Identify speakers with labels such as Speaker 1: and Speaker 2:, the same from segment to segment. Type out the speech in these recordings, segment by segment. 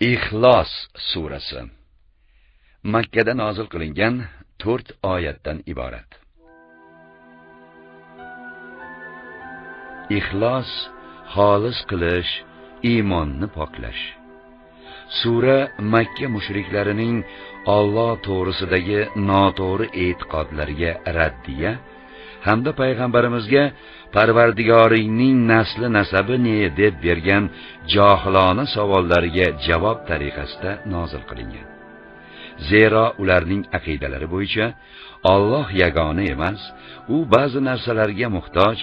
Speaker 1: Ixlos surasi Makka da nozil qilingan 4 oyatdan iborat. Ixlos xolis qilish, iymonni poklash. Sura Makka mushriklarining Alloh to'g'risidagi noto'g'ri e'tiqodlariga raddiya hamda payg'ambarimizga Parvardigoringning nasli nasabi ne deb bergan johilona savollariga javob tariqasida nozil qilingan. Zero ularning aqidalari bo'yicha Alloh yagona emas, u ba'zi narsalarga muhtoj,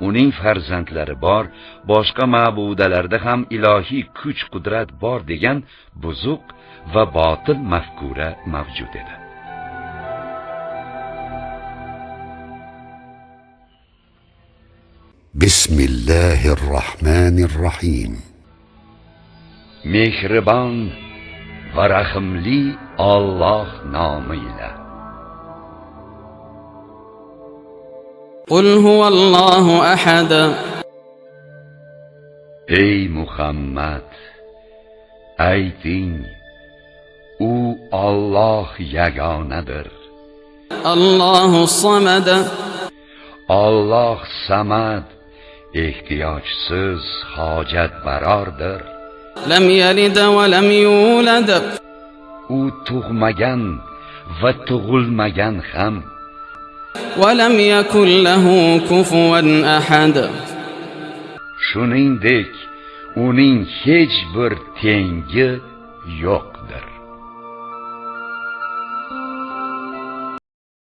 Speaker 1: uning farzandlari bor, boshqa ma'budalarda ham ilohiy kuch-qudrat bor degan buzuq va botil mafkura mavjud edi.
Speaker 2: Bismillahirrahmanirrahim.
Speaker 1: Mehribon va rahimli Alloh nomi ila.
Speaker 3: Qul huvallohu ahad.
Speaker 1: Ey Muhammad, ayting, u Alloh yagonadir.
Speaker 3: Allohu samad.
Speaker 1: Alloh samad, ehtiyojsiz, hojat barordir.
Speaker 3: Lam yalid va lam yulad.
Speaker 1: U tug'magan va tug'ilmagan ham.
Speaker 3: Va lam yakul lahu kufuwan ahad.
Speaker 1: Shuningdek, uning hech bir tengi yo'q.